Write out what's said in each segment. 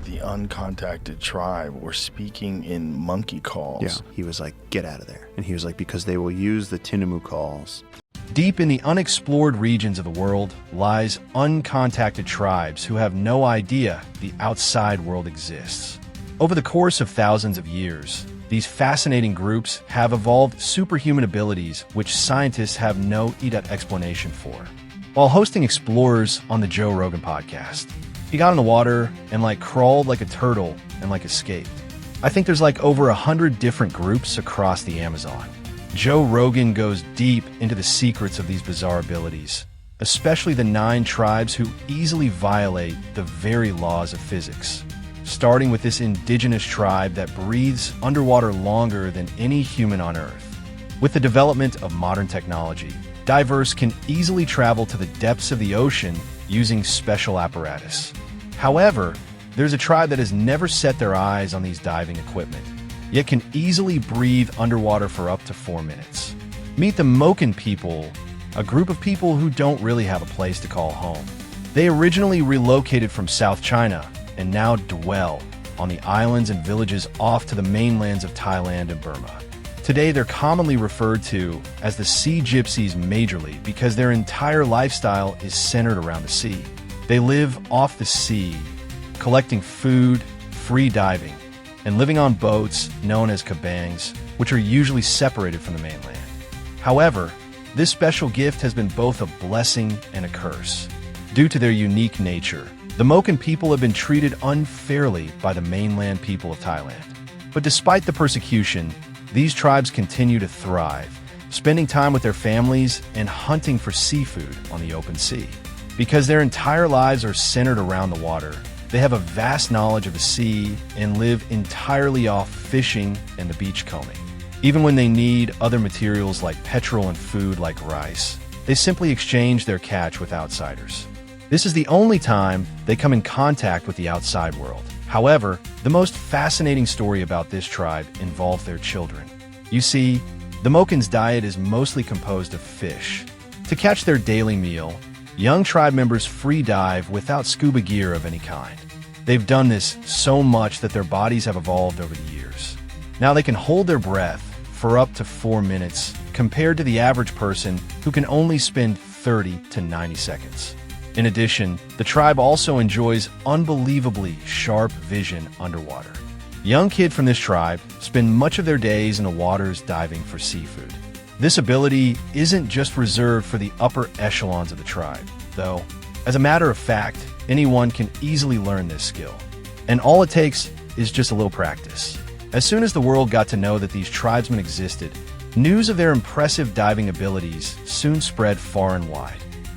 the uncontacted tribe were speaking in monkey calls. Yeah, he was like, get out of there. And he was like, because they will use the Tinamu calls. Deep in the unexplored regions of the world lies uncontacted tribes who have no idea the outside world exists. Over the course of thousands of years, these fascinating groups have evolved superhuman abilities which scientists have no explanation for. While hosting explorers on the Joe Rogan podcast, he got in the water and crawled like a turtle and escaped. I think there's over 100 different groups across the Amazon. Joe Rogan goes deep into the secrets of these bizarre abilities, especially the 9 tribes who easily violate the very laws of physics. Starting with this indigenous tribe that breathes underwater longer than any human on Earth. With the development of modern technology, divers can easily travel to the depths of the ocean using special apparatus. However, there's a tribe that has never set their eyes on these diving equipment, yet can easily breathe underwater for up to 4 minutes. Meet the Moken people, a group of people who don't really have a place to call home. They originally relocated from South China and now dwell on the islands and villages off to the mainlands of Thailand and Burma. Today, they're commonly referred to as the Sea Gypsies majorly because their entire lifestyle is centered around the sea. They live off the sea, collecting food, free diving, and living on boats known as cabangs, which are usually separated from the mainland. However, this special gift has been both a blessing and a curse. Due to their unique nature, the Moken people have been treated unfairly by the mainland people of Thailand. But despite the persecution, these tribes continue to thrive, spending time with their families and hunting for seafood on the open sea. Because their entire lives are centered around the water, they have a vast knowledge of the sea and live entirely off fishing and the beach combing. Even when they need other materials like petrol and food like rice, they simply exchange their catch with outsiders. This is the only time they come in contact with the outside world. However, the most fascinating story about this tribe involves their children. You see, the Moken's diet is mostly composed of fish. To catch their daily meal, young tribe members free dive without scuba gear of any kind. They've done this so much that their bodies have evolved over the years. Now they can hold their breath for up to 4 minutes, compared to the average person who can only spend 30 to 90 seconds. In addition, the tribe also enjoys unbelievably sharp vision underwater. Young kids from this tribe spend much of their days in the waters diving for seafood. This ability isn't just reserved for the upper echelons of the tribe, though. As a matter of fact, anyone can easily learn this skill. And all it takes is just a little practice. As soon as the world got to know that these tribesmen existed, news of their impressive diving abilities soon spread far and wide.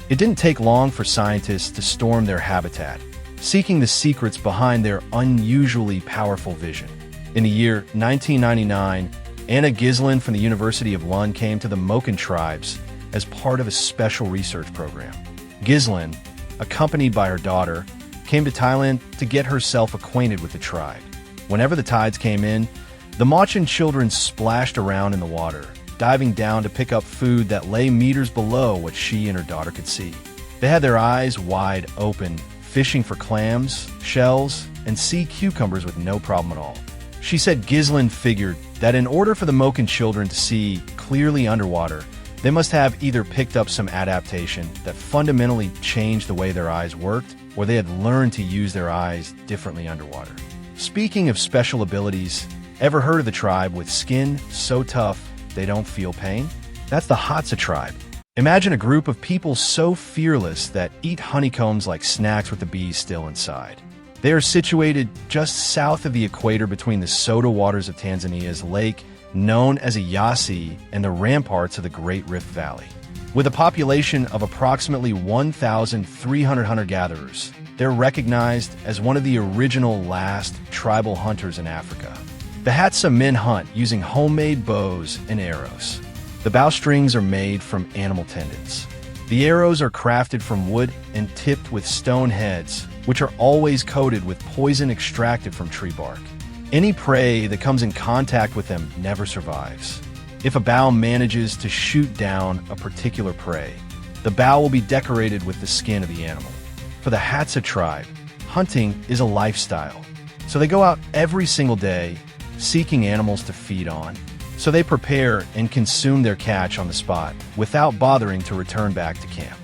It didn't take long for scientists to storm their habitat, seeking the secrets behind their unusually powerful vision. In the year 1999, Anna Gislin from the University of Lund came to the Moken tribes as part of a special research program. Gislin, accompanied by her daughter, came to Thailand to get herself acquainted with the tribe. Whenever the tides came in, the Machin children splashed around in the water, diving down to pick up food that lay meters below what she and her daughter could see. They had their eyes wide open, fishing for clams, shells, and sea cucumbers with no problem at all. She said Gislin figured that in order for the Moken children to see clearly underwater, they must have either picked up some adaptation that fundamentally changed the way their eyes worked, or they had learned to use their eyes differently underwater. Speaking of special abilities, ever heard of the tribe with skin so tough they don't feel pain? That's the Hadza tribe. Imagine a group of people so fearless that eat honeycombs like snacks with the bees still inside. They are situated just south of the equator between the soda waters of Tanzania's lake, known as a Yasi, and the ramparts of the Great Rift Valley. With a population of approximately 1,300 hunter-gatherers, they're recognized as one of the original last tribal hunters in Africa. The Hadza men hunt using homemade bows and arrows. The bowstrings are made from animal tendons. The arrows are crafted from wood and tipped with stone heads, which are always coated with poison extracted from tree bark. Any prey that comes in contact with them never survives. If a bow manages to shoot down a particular prey, the bow will be decorated with the skin of the animal. For the Hadza tribe, hunting is a lifestyle. So they go out every single day, seeking animals to feed on. So they prepare and consume their catch on the spot without bothering to return back to camp.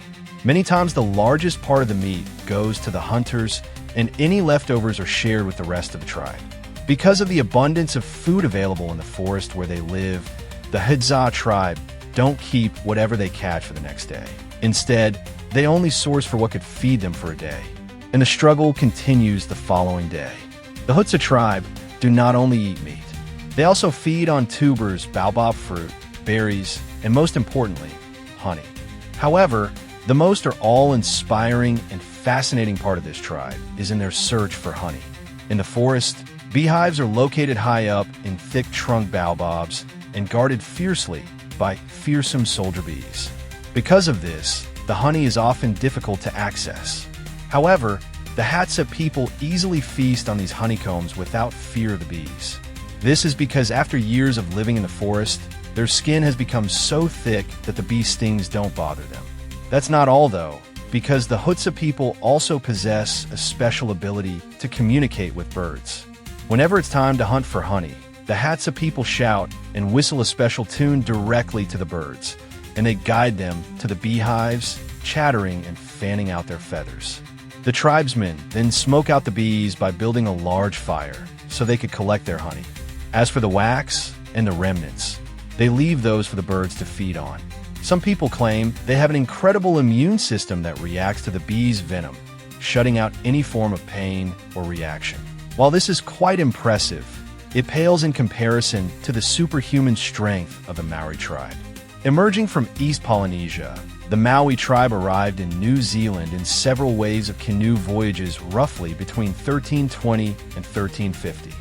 Many times the largest part of the meat goes to the hunters, and any leftovers are shared with the rest of the tribe. Because of the abundance of food available in the forest where they live, the Hadza tribe don't keep whatever they catch for the next day. Instead, they only source for what could feed them for a day. And the struggle continues the following day. The Hadza tribe do not only eat meat. They also feed on tubers, baobab fruit, berries, and most importantly, honey. However, the most awe-inspiring and fascinating part of this tribe is in their search for honey. In the forest, beehives are located high up in thick trunk baobabs and guarded fiercely by fearsome soldier bees. Because of this, the honey is often difficult to access. However, the Hadza people easily feast on these honeycombs without fear of the bees. This is because after years of living in the forest, their skin has become so thick that the bee stings don't bother them. That's not all though, because the Hadza people also possess a special ability to communicate with birds. Whenever it's time to hunt for honey, the Hadza people shout and whistle a special tune directly to the birds, and they guide them to the beehives, chattering and fanning out their feathers. The tribesmen then smoke out the bees by building a large fire so they could collect their honey. As for the wax and the remnants, they leave those for the birds to feed on. Some people claim they have an incredible immune system that reacts to the bees' venom, shutting out any form of pain or reaction. While this is quite impressive, it pales in comparison to the superhuman strength of the Maori tribe. Emerging from East Polynesia, the Maui tribe arrived in New Zealand in several waves of canoe voyages roughly between 1320 and 1350.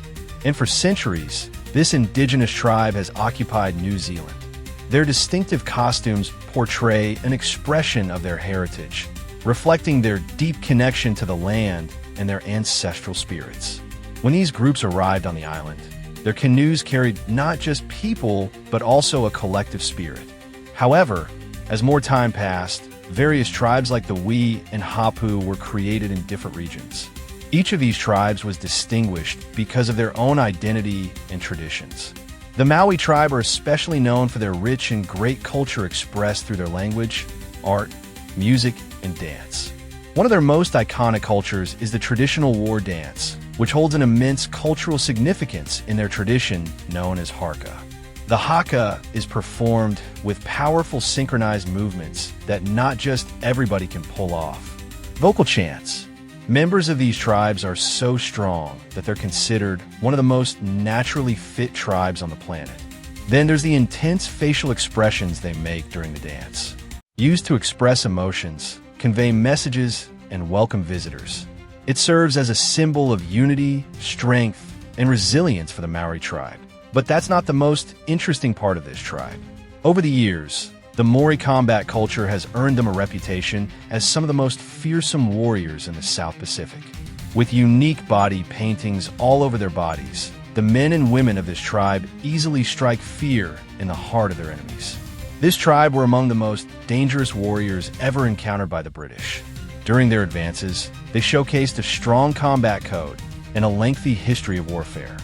And for centuries, this indigenous tribe has occupied New Zealand. Their distinctive costumes portray an expression of their heritage, reflecting their deep connection to the land and their ancestral spirits. When these groups arrived on the island, their canoes carried not just people, but also a collective spirit. However, as more time passed, various tribes like the Wee and Hapu were created in different regions. Each of these tribes was distinguished because of their own identity and traditions. The Maui tribe are especially known for their rich and great culture expressed through their language, art, music, and dance. One of their most iconic cultures is the traditional war dance, which holds an immense cultural significance in their tradition known as haka. The haka is performed with powerful synchronized movements that not just everybody can pull off. Vocal chants. Members of these tribes are so strong that they're considered one of the most naturally fit tribes on the planet. Then there's the intense facial expressions they make during the dance, used to express emotions, convey messages, and welcome visitors. It serves as a symbol of unity, strength, and resilience for the Maori tribe. But that's not the most interesting part of this tribe. Over the years, the Maori combat culture has earned them a reputation as some of the most fearsome warriors in the South Pacific. With unique body paintings all over their bodies, the men and women of this tribe easily strike fear in the heart of their enemies. This tribe were among the most dangerous warriors ever encountered by the British. During their advances, they showcased a strong combat code and a lengthy history of warfare.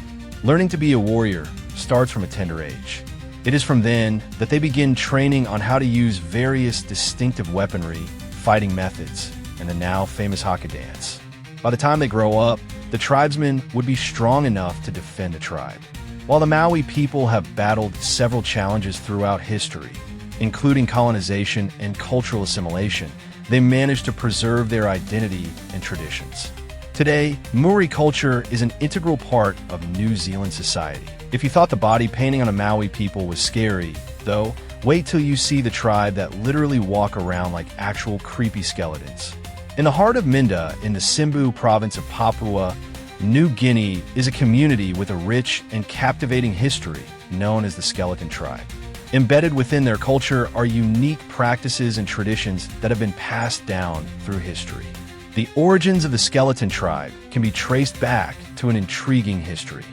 Learning to be a warrior starts from a tender age. It is from then that they begin training on how to use various distinctive weaponry, fighting methods, and the now famous haka dance. By the time they grow up, the tribesmen would be strong enough to defend the tribe. While the Maui people have battled several challenges throughout history, including colonization and cultural assimilation, they managed to preserve their identity and traditions. Today, Maori culture is an integral part of New Zealand society. If you thought the body painting on a Maui people was scary, though, wait till you see the tribe that literally walk around like actual creepy skeletons. In the heart of Minda, in the Simbu province of Papua, New Guinea is a community with a rich and captivating history known as the Skeleton Tribe. Embedded within their culture are unique practices and traditions that have been passed down through history. The origins of the Skeleton Tribe can be traced back to an intriguing history.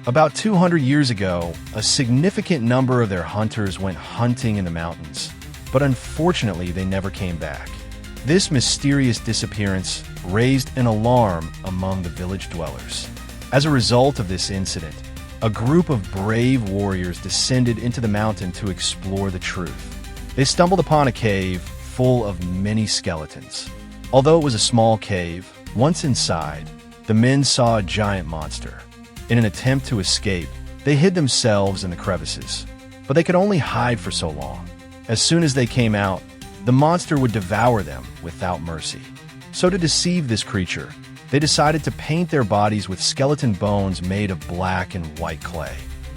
About 200 years ago, a significant number of their hunters went hunting in the mountains, but unfortunately they never came back. This mysterious disappearance raised an alarm among the village dwellers. As a result of this incident, a group of brave warriors descended into the mountain to explore the truth. They stumbled upon a cave full of many skeletons. Although it was a small cave, once inside, the men saw a giant monster. In an attempt to escape, they hid themselves in the crevices, but they could only hide for so long. As soon as they came out, the monster would devour them without mercy. So to deceive this creature, they decided to paint their bodies with skeleton bones made of black and white clay.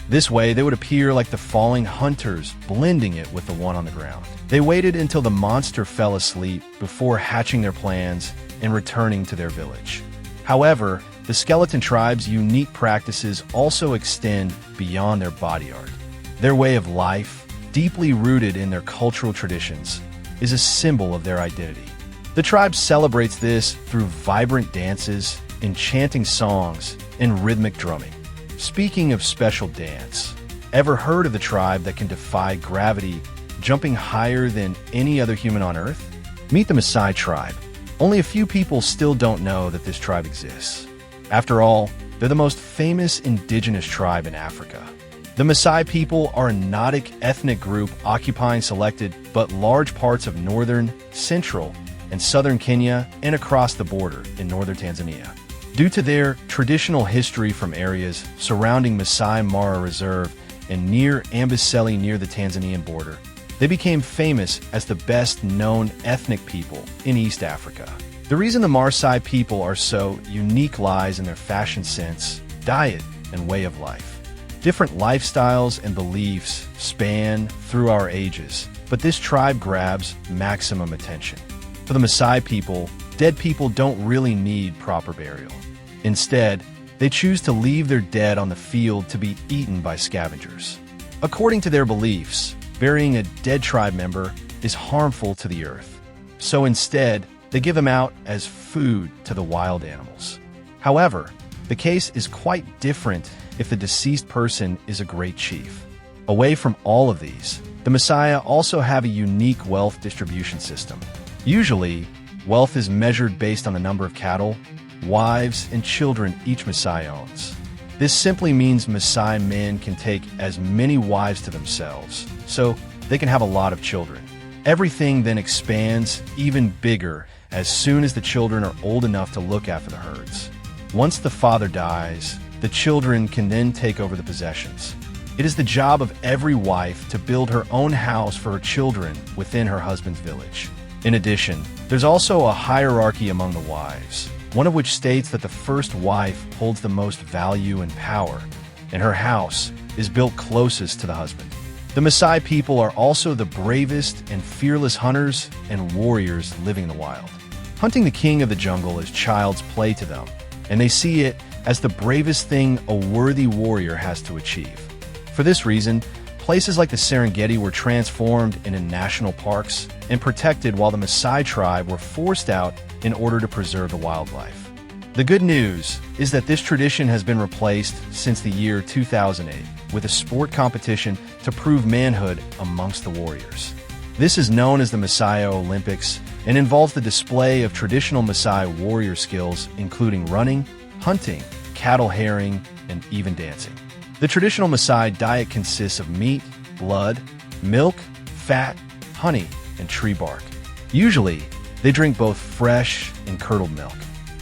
This way, they would appear like the falling hunters, blending it with the one on the ground. They waited until the monster fell asleep before hatching their plans and returning to their village. However, the skeleton tribe's unique practices also extend beyond their body art. Their way of life, deeply rooted in their cultural traditions, is a symbol of their identity. The tribe celebrates this through vibrant dances, enchanting songs, and rhythmic drumming. Speaking of special dance, ever heard of the tribe that can defy gravity, jumping higher than any other human on Earth? Meet the Maasai tribe. Only a few people still don't know that this tribe exists. After all, they're the most famous indigenous tribe in Africa. The Maasai people are a nomadic ethnic group occupying selected but large parts of northern, central, and southern Kenya and across the border in northern Tanzania. Due to their traditional history from areas surrounding Masai Mara Reserve and near Amboseli near the Tanzanian border, they became famous as the best-known ethnic people in East Africa. The reason the Maasai people are so unique lies in their fashion sense, diet, and way of life. Different lifestyles and beliefs span through our ages, but this tribe grabs maximum attention. For the Maasai people, dead people don't really need proper burial. Instead, they choose to leave their dead on the field to be eaten by scavengers. According to their beliefs, burying a dead tribe member is harmful to the earth. So instead, they give them out as food to the wild animals. However, the case is quite different if the deceased person is a great chief. Away from all of these, the Maasai also have a unique wealth distribution system. Usually, wealth is measured based on the number of cattle, wives, and children each Maasai owns. This simply means Maasai men can take as many wives to themselves, so they can have a lot of children. Everything then expands even bigger as soon as the children are old enough to look after the herds. Once the father dies, the children can then take over the possessions. It is the job of every wife to build her own house for her children within her husband's village. In addition, there's also a hierarchy among the wives, one of which states that the first wife holds the most value and power, and her house is built closest to the husband. The Maasai people are also the bravest and fearless hunters and warriors living in the wild. Hunting the king of the jungle is child's play to them, and they see it as the bravest thing a worthy warrior has to achieve. For this reason, places like the Serengeti were transformed into national parks and protected while the Maasai tribe were forced out in order to preserve the wildlife. The good news is that this tradition has been replaced since the year 2008 with a sport competition to prove manhood amongst the warriors. This is known as the Maasai Olympics and involves the display of traditional Maasai warrior skills including running, hunting, cattle hairing, and even dancing. The traditional Maasai diet consists of meat, blood, milk, fat, honey, and tree bark. Usually, they drink both fresh and curdled milk.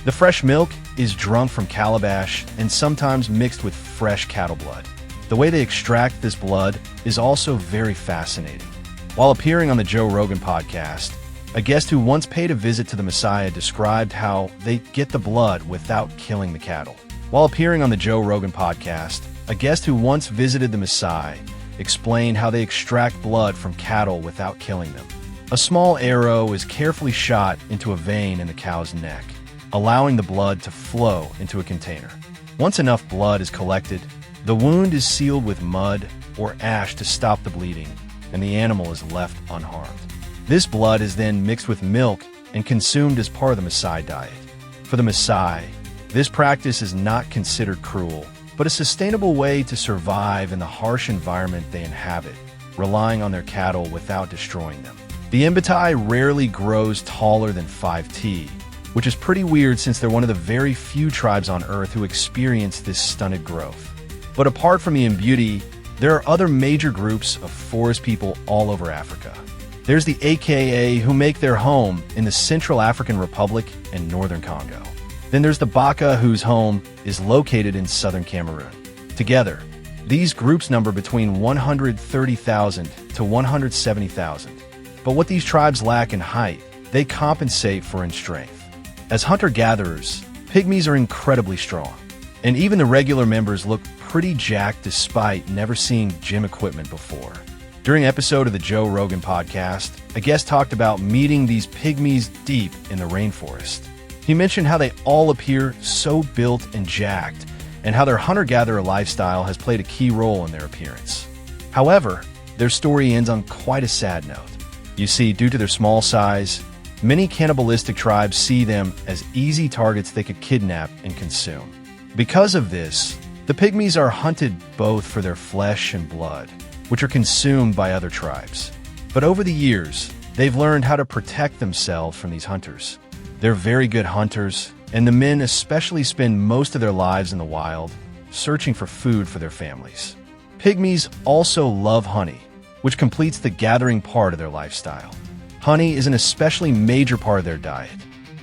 The fresh milk is drunk from calabash and sometimes mixed with fresh cattle blood. The way they extract this blood is also very fascinating. While appearing on the Joe Rogan podcast, a guest who once paid a visit to the Maasai described how they get the blood without killing the cattle. While appearing on the Joe Rogan podcast, a guest who once visited the Maasai explained how they extract blood from cattle without killing them. A small arrow is carefully shot into a vein in the cow's neck, allowing the blood to flow into a container. Once enough blood is collected, the wound is sealed with mud or ash to stop the bleeding, and the animal is left unharmed. This blood is then mixed with milk and consumed as part of the Maasai diet. For the Maasai, this practice is not considered cruel, but a sustainable way to survive in the harsh environment they inhabit, relying on their cattle without destroying them. The Mbuti rarely grows taller than 5 t, which is pretty weird since they're one of the very few tribes on Earth who experience this stunted growth. But apart from the imbuti, there are other major groups of forest people all over Africa. There's the AKA, who make their home in the Central African Republic and Northern Congo. Then there's the Baka, whose home is located in southern Cameroon. Together, these groups number between 130,000 to 170,000. But what these tribes lack in height, they compensate for in strength. As hunter-gatherers, pygmies are incredibly strong, and even the regular members look pretty jacked despite never seeing gym equipment before. During an episode of the Joe Rogan podcast, a guest talked about meeting these pygmies deep in the rainforest. He mentioned how they all appear so built and jacked, and how their hunter-gatherer lifestyle has played a key role in their appearance. However, their story ends on quite a sad note. You see, due to their small size, many cannibalistic tribes see them as easy targets they could kidnap and consume. Because of this, the pygmies are hunted both for their flesh and blood, which are consumed by other tribes. But over the years, they've learned how to protect themselves from these hunters. They're very good hunters, and the men especially spend most of their lives in the wild, searching for food for their families. Pygmies also love honey, which completes the gathering part of their lifestyle. Honey is an especially major part of their diet.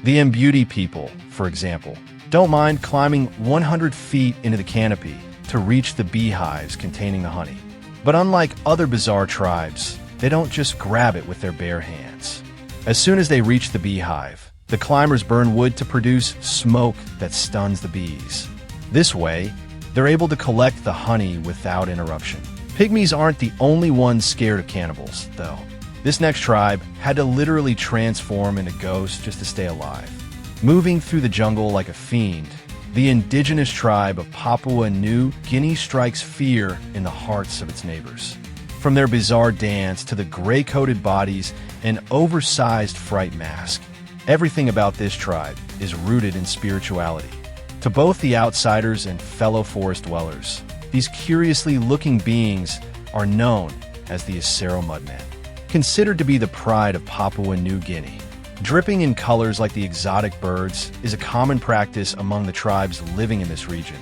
The Mbuti people, for example, don't mind climbing 100 feet into the canopy to reach the beehives containing the honey. But unlike other bizarre tribes, they don't just grab it with their bare hands. As soon as they reach the beehive, the climbers burn wood to produce smoke that stuns the bees. This way, they're able to collect the honey without interruption. Pygmies aren't the only ones scared of cannibals, though. This next tribe had to literally transform into ghosts just to stay alive. Moving through the jungle like a fiend, the indigenous tribe of Papua New Guinea strikes fear in the hearts of its neighbors. From their bizarre dance to the gray-coated bodies and oversized fright mask, everything about this tribe is rooted in spirituality. To both the outsiders and fellow forest dwellers, these curiously looking beings are known as the Asero Mudmen, considered to be the pride of Papua New Guinea. Dripping in colors like the exotic birds is a common practice among the tribes living in this region,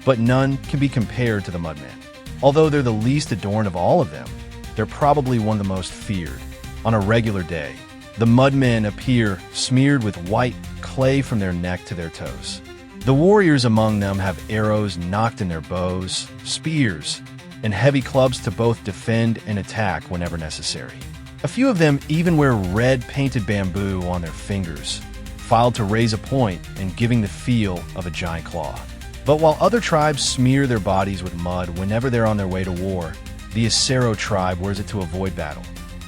but none can be compared to the Mudmen. Although they're the least adorned of all of them, they're probably one of the most feared. On a regular day, the Mudmen appear smeared with white clay from their neck to their toes. The warriors among them have arrows knocked in their bows, spears, and heavy clubs to both defend and attack whenever necessary. A few of them even wear red painted bamboo on their fingers, filed to raise a point and giving the feel of a giant claw. But while other tribes smear their bodies with mud whenever they're on their way to war, the Asero tribe wears it to avoid battle.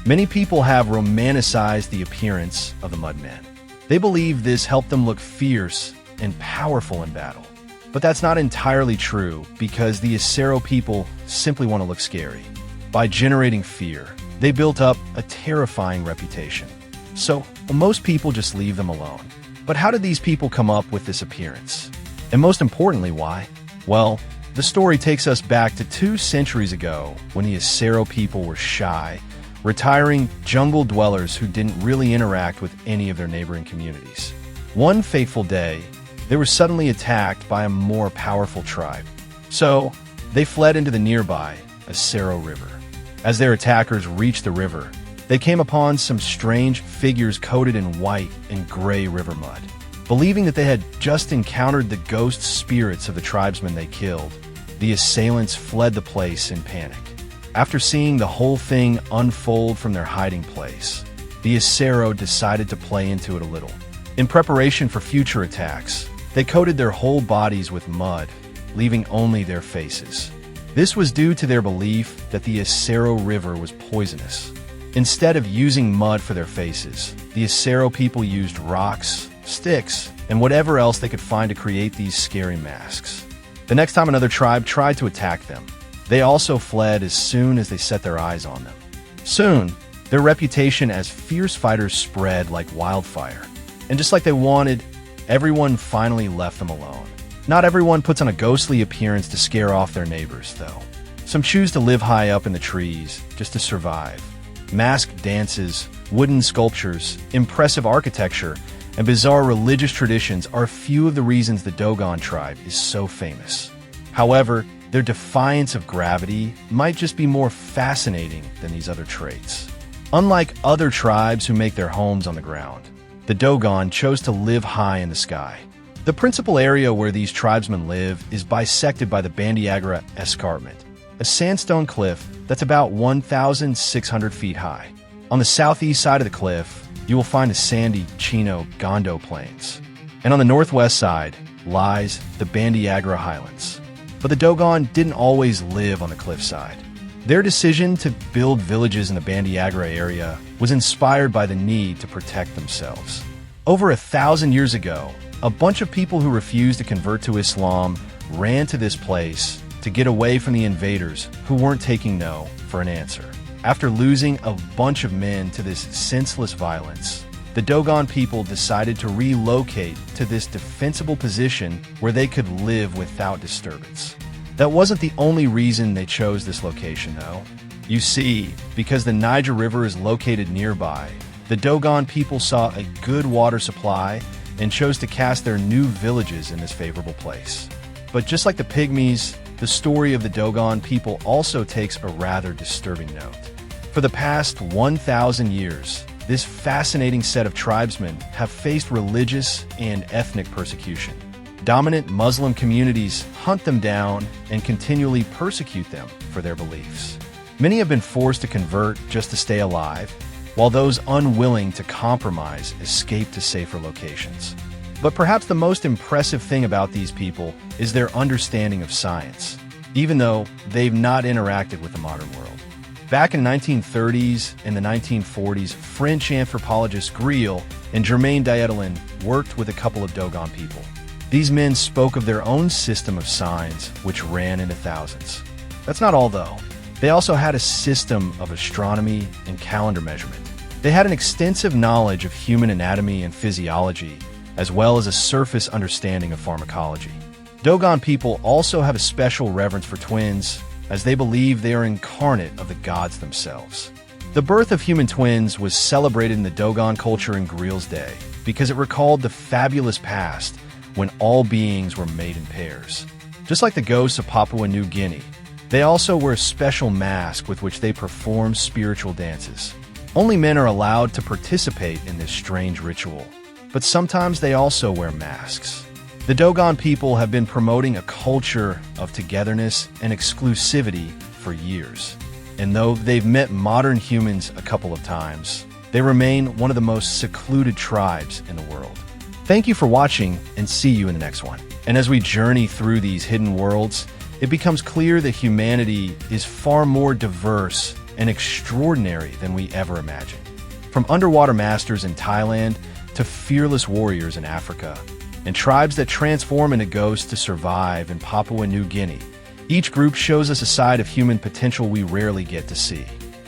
Many people have romanticized the appearance of the Mudmen. They believe this helped them look fierce and powerful in battle. But that's not entirely true, because the Asero people simply want to look scary. By generating fear, they built up a terrifying reputation. So most people just leave them alone. But how did these people come up with this appearance? And most importantly, why? Well, the story takes us back to 2 centuries ago when the Asero people were shy, retiring jungle dwellers who didn't really interact with any of their neighboring communities. One fateful day, they were suddenly attacked by a more powerful tribe. So they fled into the nearby Asero River. As their attackers reached the river, they came upon some strange figures coated in white and gray river mud. Believing that they had just encountered the ghost spirits of the tribesmen they killed, the assailants fled the place in panic. After seeing the whole thing unfold from their hiding place, the Asero decided to play into it a little. In preparation for future attacks, they coated their whole bodies with mud, leaving only their faces. This was due to their belief that the Asero River was poisonous. Instead of using mud for their faces, the Asero people used rocks, sticks, and whatever else they could find to create these scary masks. The next time another tribe tried to attack them, they also fled as soon as they set their eyes on them. Soon, their reputation as fierce fighters spread like wildfire. And just like they wanted, everyone finally left them alone. Not everyone puts on a ghostly appearance to scare off their neighbors, though. Some choose to live high up in the trees just to survive. Masked dances, wooden sculptures, impressive architecture, and bizarre religious traditions are a few of the reasons the Dogon tribe is so famous. However, their defiance of gravity might just be more fascinating than these other traits. Unlike other tribes who make their homes on the ground, the Dogon chose to live high in the sky. The principal area where these tribesmen live is bisected by the Bandiagra Escarpment, a sandstone cliff that's about 1,600 feet high. On the southeast side of the cliff, you will find the sandy Chino-Gondo Plains. And on the northwest side lies the Bandiagra Highlands. But the Dogon didn't always live on the cliffside. Their decision to build villages in the Bandiagra area was inspired by the need to protect themselves. Over 1,000 years ago, a bunch of people who refused to convert to Islam ran to this place to get away from the invaders who weren't taking no for an answer. After losing a bunch of men to this senseless violence, the Dogon people decided to relocate to this defensible position where they could live without disturbance. That wasn't the only reason they chose this location, though. You see, because the Niger River is located nearby, the Dogon people saw a good water supply and chose to cast their new villages in this favorable place. But just like the Pygmies, the story of the Dogon people also takes a rather disturbing note. For the past 1,000 years, this fascinating set of tribesmen have faced religious and ethnic persecution. Dominant Muslim communities hunt them down and continually persecute them for their beliefs. Many have been forced to convert just to stay alive, while those unwilling to compromise escape to safer locations. But perhaps the most impressive thing about these people is their understanding of science, even though they've not interacted with the modern world. Back in the 1930s and the 1940s, French anthropologists Griel and Germain Dietelin worked with a couple of Dogon people. These men spoke of their own system of signs, which ran into thousands. That's not all, though. They also had a system of astronomy and calendar measurement. They had an extensive knowledge of human anatomy and physiology, as well as a surface understanding of pharmacology. Dogon people also have a special reverence for twins, as they believe they are incarnate of the gods themselves. The birth of human twins was celebrated in the Dogon culture in Griel's day because it recalled the fabulous past when all beings were made in pairs. Just like the ghosts of Papua New Guinea, they also wear a special mask with which they perform spiritual dances. Only men are allowed to participate in this strange ritual, but sometimes they also wear masks. The Dogon people have been promoting a culture of togetherness and exclusivity for years. And though they've met modern humans a couple of times, they remain one of the most secluded tribes in the world. Thank you for watching, and see you in the next one. And as we journey through these hidden worlds, it becomes clear that humanity is far more diverse and extraordinary than we ever imagined. From underwater masters in Thailand to fearless warriors in Africa, and tribes that transform into ghosts to survive in Papua New Guinea, each group shows us a side of human potential we rarely get to see.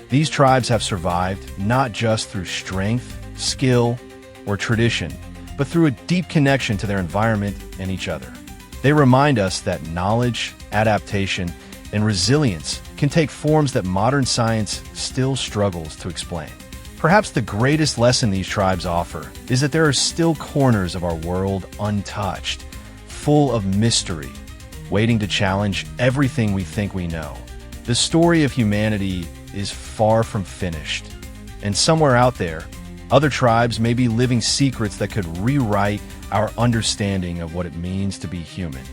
These tribes have survived not just through strength, skill, or tradition, but through a deep connection to their environment and each other. They remind us that knowledge, adaptation, and resilience can take forms that modern science still struggles to explain. Perhaps the greatest lesson these tribes offer is that there are still corners of our world untouched, full of mystery, waiting to challenge everything we think we know. The story of humanity is far from finished, and somewhere out there, other tribes may be living secrets that could rewrite our understanding of what it means to be human.